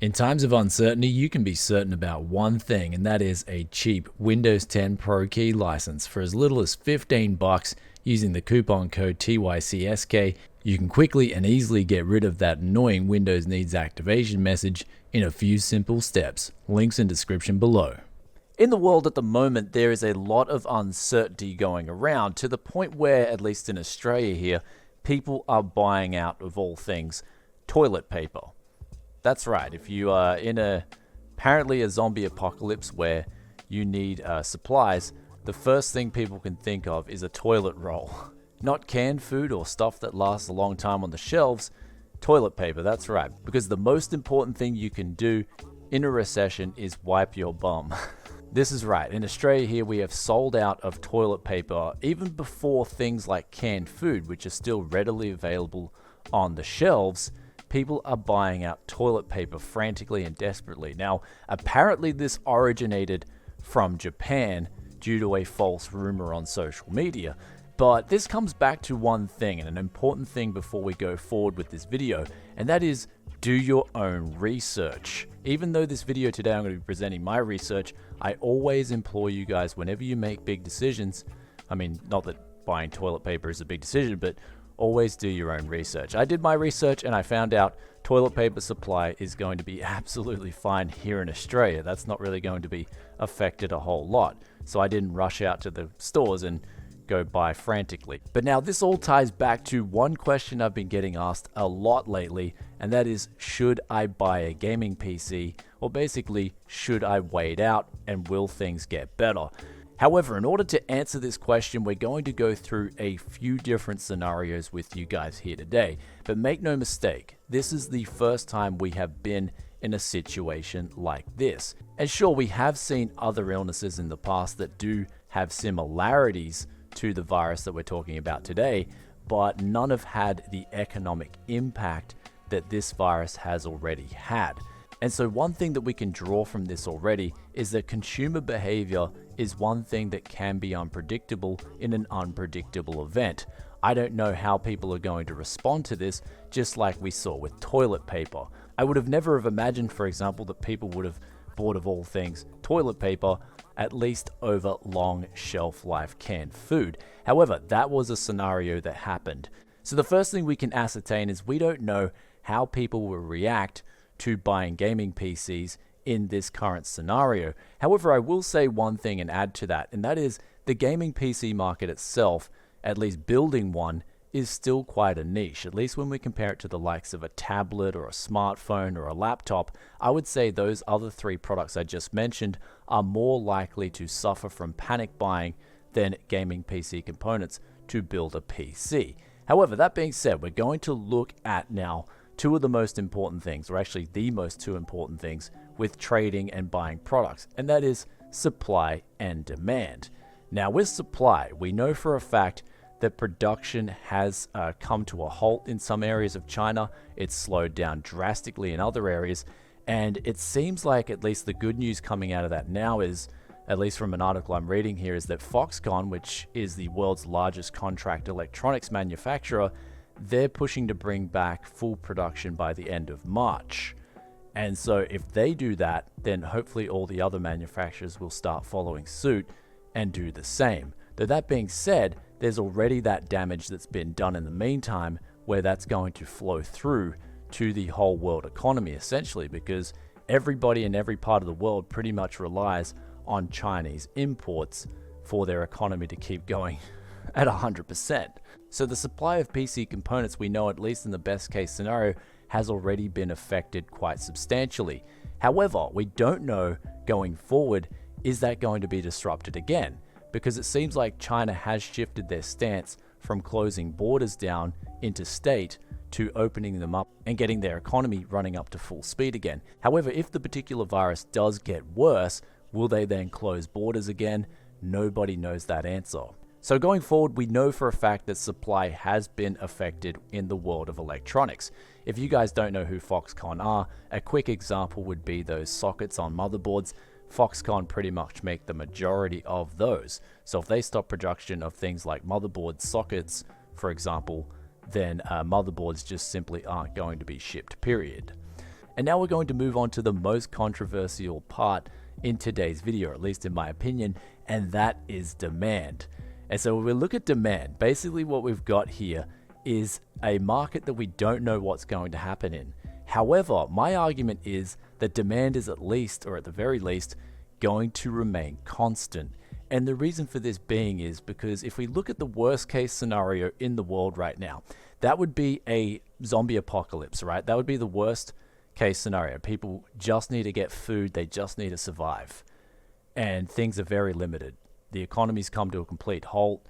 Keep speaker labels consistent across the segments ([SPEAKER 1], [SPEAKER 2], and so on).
[SPEAKER 1] In times of uncertainty, you can be certain about one thing, and that is a cheap Windows 10 Pro Key license. For as little as 15 bucks using the coupon code TYCSK, you can quickly and easily get rid of that annoying Windows Needs Activation message in a few simple steps. Links in description below. In the world at the moment, there is a lot of uncertainty going around to the point where, at least in Australia here, people are buying out, of all things, toilet paper. That's right. If you are in apparently a zombie apocalypse where you need supplies, the first thing people can think of is a toilet roll. Not canned food or stuff that lasts a long time on the shelves, toilet paper, that's right. Because the most important thing you can do in a recession is wipe your bum. This is right. In Australia here, we have sold out of toilet paper even before things like canned food, which are still readily available on the shelves. People are buying out toilet paper frantically and desperately. Now, apparently this originated from Japan due to a false rumor on social media. But this comes back to one thing, and an important thing before we go forward with this video, and that is do your own research. Even though this video today I'm going to be presenting my research, I always implore you guys, whenever you make big decisions, I mean, not that buying toilet paper is a big decision, but always do your own research. I did my research and I found out toilet paper supply is going to be absolutely fine here in Australia. That's not really going to be affected a whole lot. So I didn't rush out to the stores and go buy frantically. But now this all ties back to one question I've been getting asked a lot lately, and that is, should I buy a gaming PC? Or basically, should I wait out and will things get better? However, in order to answer this question, we're going to go through a few different scenarios with you guys here today. But make no mistake, this is the first time we have been in a situation like this. And sure, we have seen other illnesses in the past that do have similarities to the virus that we're talking about today, but none have had the economic impact that this virus has already had. And so one thing that we can draw from this already is that consumer behavior is one thing that can be unpredictable in an unpredictable event. I don't know how people are going to respond to this, just like we saw with toilet paper. I would have never have imagined, for example, that people would have bought, of all things, toilet paper, at least over long shelf life canned food. However, that was a scenario that happened. So the first thing we can ascertain is we don't know how people will react to buying gaming PCs in this current scenario. However, I will say one thing and add to that, and that is the gaming PC market itself, at least building one, is still quite a niche. At least when we compare it to the likes of a tablet or a smartphone or a laptop, I would say those other three products I just mentioned are more likely to suffer from panic buying than gaming PC components to build a PC. However, that being said, we're going to look at now two of the most important things, or actually the most two important things with trading and buying products, and that is supply and demand. Now with supply, we know for a fact that production has come to a halt in some areas of China. It's slowed down drastically in other areas, and it seems like at least the good news coming out of that now is, at least from an article I'm reading here, is that Foxconn, which is the world's largest contract electronics manufacturer, they're pushing to bring back full production by the end of March. And so if they do that, then hopefully all the other manufacturers will start following suit and do the same. Though that being said, there's already that damage that's been done in the meantime, where that's going to flow through to the whole world economy essentially, because everybody in every part of the world pretty much relies on Chinese imports for their economy to keep going at 100%. So the supply of PC components, we know, at least in the best case scenario, has already been affected quite substantially. However, we don't know going forward, is that going to be disrupted again? Because it seems like China has shifted their stance from closing borders down interstate to opening them up and getting their economy running up to full speed again. However, if the particular virus does get worse, will they then close borders again? Nobody knows that answer. So going forward, we know for a fact that supply has been affected in the world of electronics. If you guys don't know who Foxconn are, a quick example would be those sockets on motherboards. Foxconn pretty much make the majority of those. So if they stop production of things like motherboard sockets, for example, then motherboards just simply aren't going to be shipped, period. And now we're going to move on to the most controversial part in today's video, or at least in my opinion, and that is demand. And so when we look at demand, basically what we've got here is a market that we don't know what's going to happen in. However, my argument is that demand is at least, or at the very least, going to remain constant. And the reason for this being is because if we look at the worst case scenario in the world right now, that would be a zombie apocalypse, right? That would be the worst case scenario. People just need to get food, they just need to survive. And things are very limited. The economy's come to a complete halt.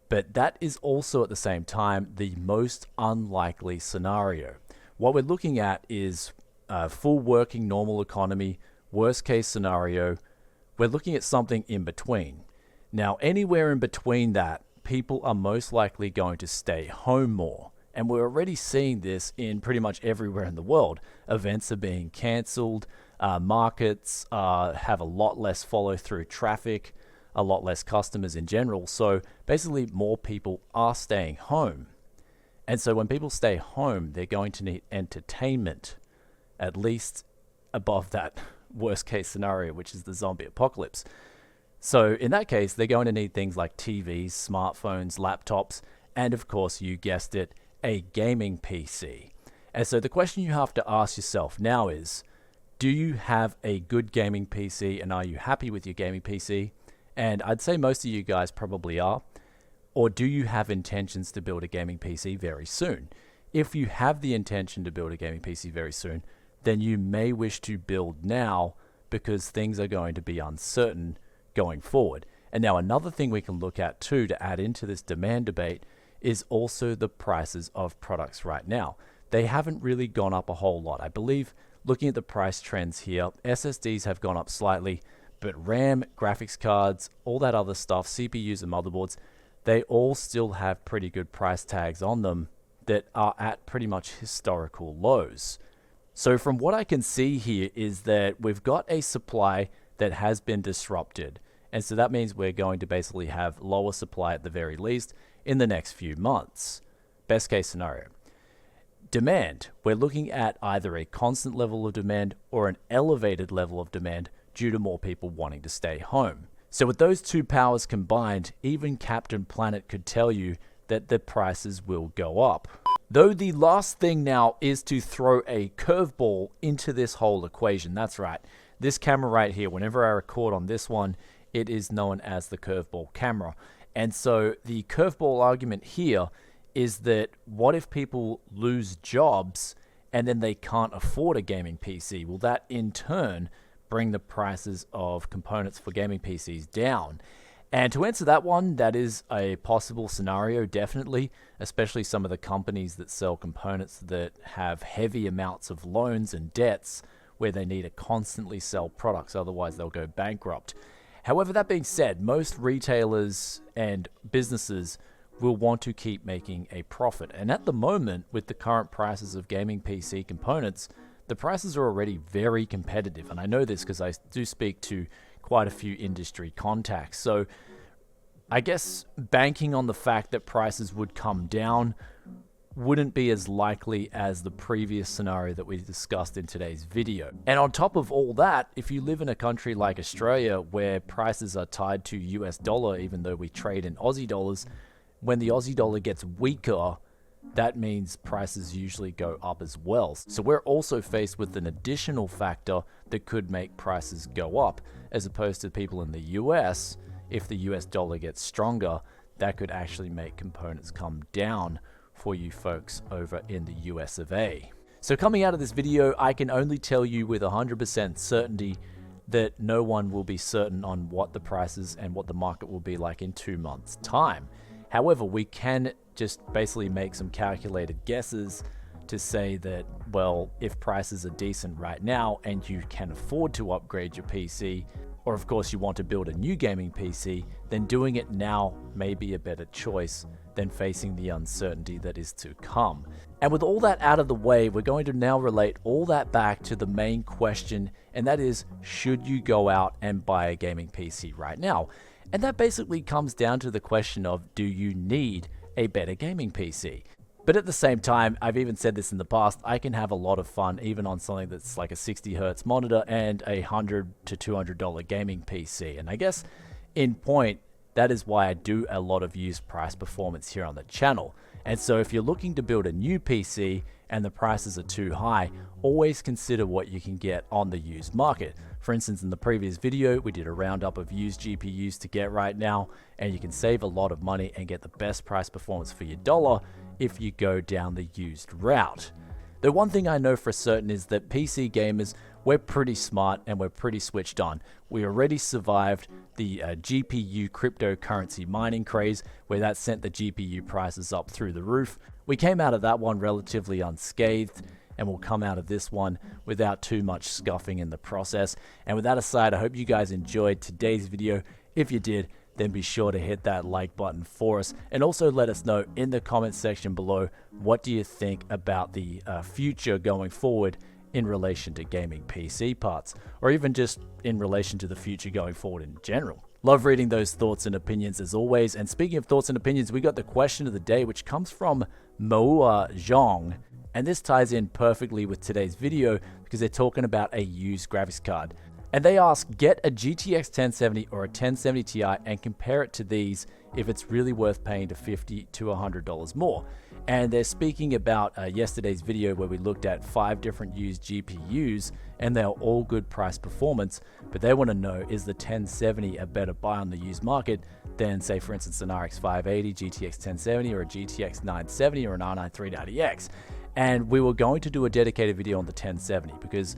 [SPEAKER 1] But that is also at the same time the most unlikely scenario. What we're looking at is a full working normal economy, worst case scenario. We're looking at something in between. Now, anywhere in between that, people are most likely going to stay home more. And we're already seeing this in pretty much everywhere in the world. Events are being cancelled. Markets have a lot less follow through traffic, a lot less customers in general. So basically more people are staying home. And so when people stay home, they're going to need entertainment, at least above that worst case scenario, which is the zombie apocalypse. So in that case, they're going to need things like TVs, smartphones, laptops, and of course, you guessed it, a gaming PC. And so the question you have to ask yourself now is, do you have a good gaming PC and are you happy with your gaming PC? And I'd say most of you guys probably are. Or do you have intentions to build a gaming PC very soon? If you have the intention to build a gaming PC very soon, then you may wish to build now because things are going to be uncertain going forward. And now another thing we can look at too to add into this demand debate is also the prices of products right now. They haven't really gone up a whole lot. I believe looking at the price trends here, SSDs have gone up slightly, but RAM, graphics cards, all that other stuff, CPUs and motherboards, they all still have pretty good price tags on them that are at pretty much historical lows. So from what I can see here is that we've got a supply that has been disrupted. And so that means we're going to basically have lower supply at the very least in the next few months. Best case scenario. Demand. We're looking at either a constant level of demand or an elevated level of demand due to more people wanting to stay home. So with those two powers combined, even Captain Planet could tell you that the prices will go up. Though the last thing now is to throw a curveball into this whole equation. That's right. This camera right here, whenever I record on this one, it is known as the curveball camera. And so the curveball argument here is that what if people lose jobs and then they can't afford a gaming PC? Will that in turn bring the prices of components for gaming PCs down? And to answer that one, that is a possible scenario, definitely, especially some of the companies that sell components that have heavy amounts of loans and debts where they need to constantly sell products, otherwise they'll go bankrupt. However, that being said, most retailers and businesses will want to keep making a profit. And at the moment, with the current prices of gaming PC components, the prices are already very competitive. And I know this because I do speak to quite a few industry contacts. So I guess banking on the fact that prices would come down wouldn't be as likely as the previous scenario that we discussed in today's video. And on top of all that, if you live in a country like Australia where prices are tied to US dollar, even though we trade in Aussie dollars, when the Aussie dollar gets weaker, that means prices usually go up as well. So we're also faced with an additional factor that could make prices go up, as opposed to people in the US. If the US dollar gets stronger, that could actually make components come down for you folks over in the US of A. So coming out of this video, I can only tell you with 100% certainty that no one will be certain on what the prices and what the market will be like in 2 months' time. However, we can just basically make some calculated guesses to say that, well, if prices are decent right now and you can afford to upgrade your PC, or of course you want to build a new gaming PC, then doing it now may be a better choice than facing the uncertainty that is to come. And with all that out of the way, we're going to now relate all that back to the main question, and that is, should you go out and buy a gaming PC right now? And that basically comes down to the question of, do you need a better gaming PC? But at the same time, I've even said this in the past, I can have a lot of fun even on something that's like a 60 hertz monitor and a $100 to $200 gaming PC. And I guess in point, that is why I do a lot of used price performance here on the channel. And so if you're looking to build a new PC and the prices are too high, always consider what you can get on the used market. For instance, in the previous video, we did a roundup of used GPUs to get right now, and you can save a lot of money and get the best price performance for your dollar if you go down the used route. The one thing I know for certain is that PC gamers, we're pretty smart and we're pretty switched on. We already survived the GPU cryptocurrency mining craze, where that sent the GPU prices up through the roof. We came out of that one relatively unscathed, and we'll come out of this one without too much scuffing in the process. And with that aside, I hope you guys enjoyed today's video. If you did, then be sure to hit that like button for us, and also let us know in the comment section below, what do you think about the future going forward in relation to gaming PC parts, or even just in relation to the future going forward in general. Love reading those thoughts and opinions as always. And speaking of thoughts and opinions, we got the question of the day, which comes from Moua Zhong, and this ties in perfectly with today's video because they're talking about a used graphics card. And they ask, get a GTX 1070 or a 1070 Ti and compare it to these if it's really worth paying to $50 to $100 more. And they're speaking about yesterday's video where we looked at 5 different used GPUs, and they're all good price performance, but they want to know, is the 1070 a better buy on the used market than, say, for instance, an RX 580, GTX 1070, or a GTX 970, or an R9 390X? And we were going to do a dedicated video on the 1070 because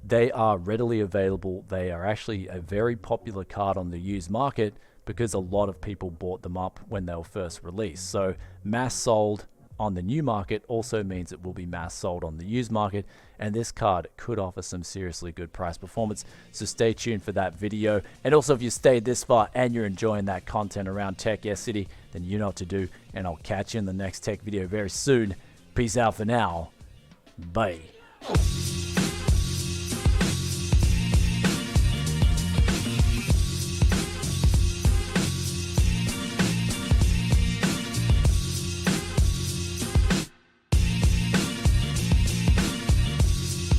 [SPEAKER 1] they are readily available. They are actually a very popular card on the used market because a lot of people bought them up when they were first released. So mass sold on the new market also means it will be mass sold on the used market, and this card could offer some seriously good price performance. So stay tuned for that video. And also, if you stayed this far and you're enjoying that content around Tech Yes City, then you know what to do, and I'll catch you in the next tech video very soon. Peace out for now. Bye.